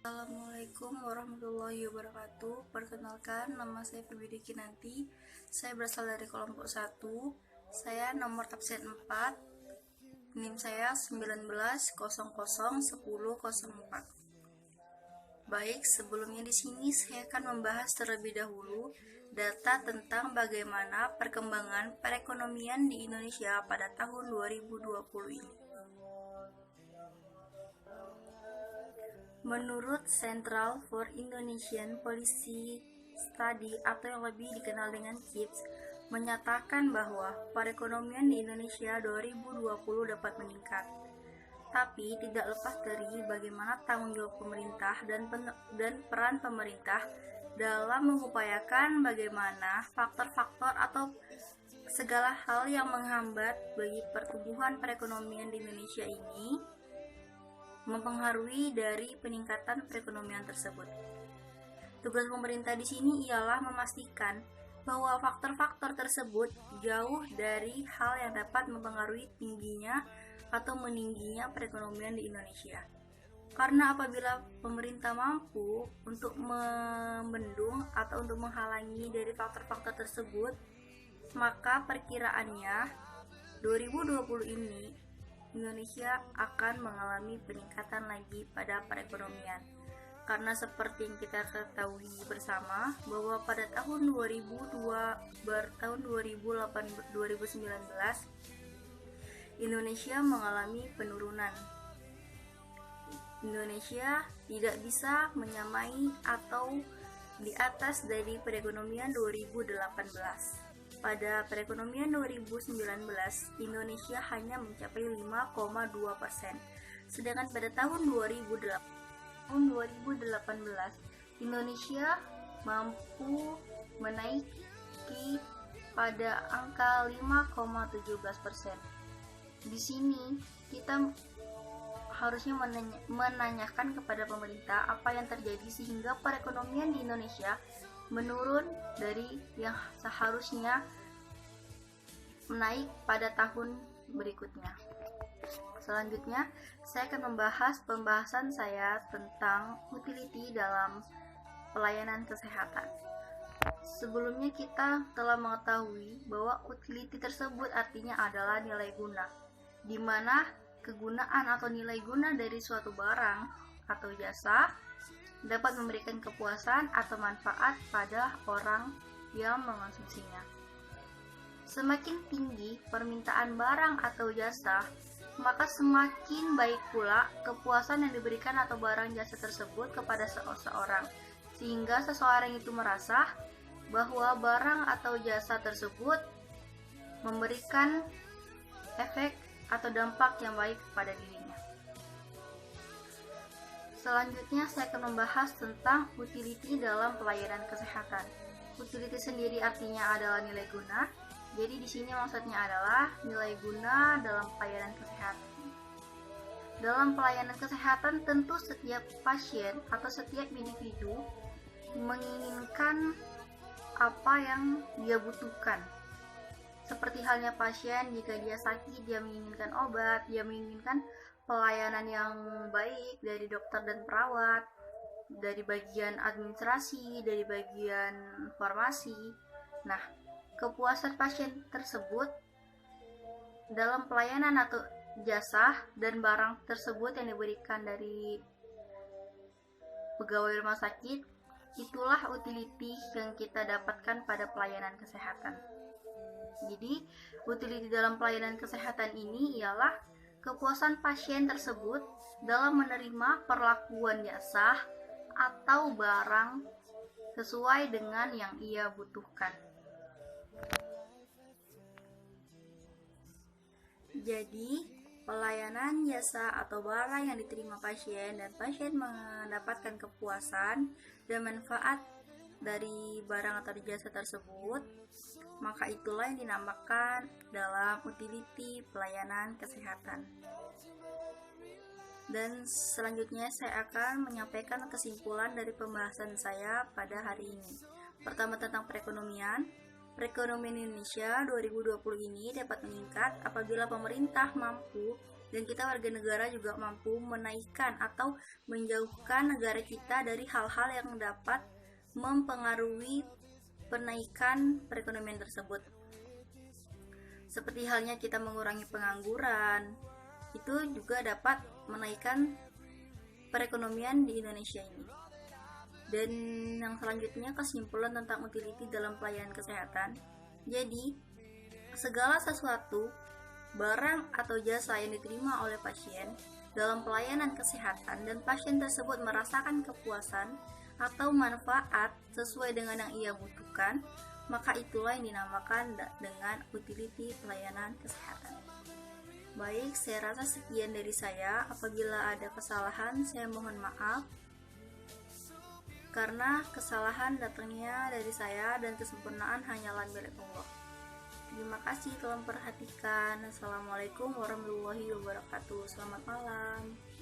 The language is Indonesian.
Assalamualaikum warahmatullahi wabarakatuh. Perkenalkan, nama saya Febiudi Kinanti. Saya berasal dari kelompok 1. Saya nomor absen 4. NIM saya 19001004. Baik, sebelumnya di sini saya akan membahas terlebih dahulu data tentang bagaimana perkembangan perekonomian di Indonesia pada tahun 2020 ini. Menurut Central for Indonesian Policy Study atau yang lebih dikenal dengan CIPS, menyatakan bahwa perekonomian di Indonesia 2020 dapat meningkat. Tapi tidak lepas dari bagaimana tanggung jawab pemerintah dan peran pemerintah dalam mengupayakan bagaimana faktor-faktor atau segala hal yang menghambat bagi pertumbuhan perekonomian di Indonesia ini mempengaruhi dari peningkatan perekonomian tersebut. Tugas pemerintah di sini ialah memastikan bahwa faktor-faktor tersebut jauh dari hal yang dapat mempengaruhi tingginya atau meningginya perekonomian di Indonesia. Karena apabila pemerintah mampu untuk membendung atau untuk menghalangi dari faktor-faktor tersebut, maka perkiraannya 2020 ini Indonesia akan mengalami peningkatan lagi pada perekonomian. Karena seperti yang kita ketahui bersama bahwa pada tahun 2019 Indonesia mengalami penurunan. Indonesia tidak bisa menyamai atau di atas dari perekonomian 2018. Pada perekonomian 2019, Indonesia hanya mencapai 5,2%. Sedangkan pada tahun 2018, Indonesia mampu menaiki pada angka 5,17%. Di sini kita harusnya menanyakan kepada pemerintah apa yang terjadi sehingga perekonomian di Indonesia menurun dari yang seharusnya menaik pada tahun berikutnya. Selanjutnya, saya akan membahas pembahasan saya tentang utility dalam pelayanan kesehatan. Sebelumnya kita telah mengetahui bahwa utility tersebut artinya adalah nilai guna, di mana kegunaan atau nilai guna dari suatu barang atau jasa dapat memberikan kepuasan atau manfaat pada orang yang mengonsumsinya. Semakin tinggi permintaan barang atau jasa, maka semakin baik pula kepuasan yang diberikan atau barang jasa tersebut kepada seseorang, sehingga seseorang itu merasa bahwa barang atau jasa tersebut memberikan efek atau dampak yang baik kepada dirinya. Selanjutnya saya akan membahas tentang utility dalam pelayanan kesehatan. Utility sendiri artinya adalah nilai guna. Jadi di sini maksudnya adalah nilai guna dalam pelayanan kesehatan. Dalam pelayanan kesehatan tentu setiap pasien atau setiap individu menginginkan apa yang dia butuhkan. Seperti halnya pasien, jika dia sakit, dia menginginkan obat, dia menginginkan pelayanan yang baik dari dokter dan perawat, dari bagian administrasi, dari bagian farmasi. Nah, kepuasan pasien tersebut dalam pelayanan atau jasa dan barang tersebut yang diberikan dari pegawai rumah sakit, itulah utility yang kita dapatkan pada pelayanan kesehatan. Jadi, utility dalam pelayanan kesehatan ini ialah kepuasan pasien tersebut dalam menerima perlakuan jasa atau barang sesuai dengan yang ia butuhkan. Jadi, pelayanan jasa atau barang yang diterima pasien dan pasien mendapatkan kepuasan dan manfaat dari barang atau jasa tersebut, maka itulah yang dinamakan dalam utility pelayanan kesehatan. Dan selanjutnya saya akan menyampaikan kesimpulan dari pembahasan saya pada hari ini. Pertama, tentang perekonomian. Perekonomian Indonesia 2020 ini dapat meningkat apabila pemerintah mampu dan kita warga negara juga mampu menaikkan atau menjauhkan negara kita dari hal-hal yang dapat mempengaruhi penaikan perekonomian tersebut. Seperti halnya kita mengurangi pengangguran, itu juga dapat menaikkan perekonomian di Indonesia ini. Dan yang selanjutnya, kesimpulan tentang utility dalam pelayanan kesehatan. Jadi, segala sesuatu, barang atau jasa yang diterima oleh pasien dalam pelayanan kesehatan dan pasien tersebut merasakan kepuasan atau manfaat sesuai dengan yang ia butuhkan, maka itulah yang dinamakan dengan utility pelayanan kesehatan. Baik, saya rasa sekian dari saya. Apabila ada kesalahan, saya mohon maaf, karena kesalahan datangnya dari saya dan kesempurnaan hanyalah milik Allah. Terima kasih telah memperhatikan. Assalamualaikum warahmatullahi wabarakatuh. Selamat malam.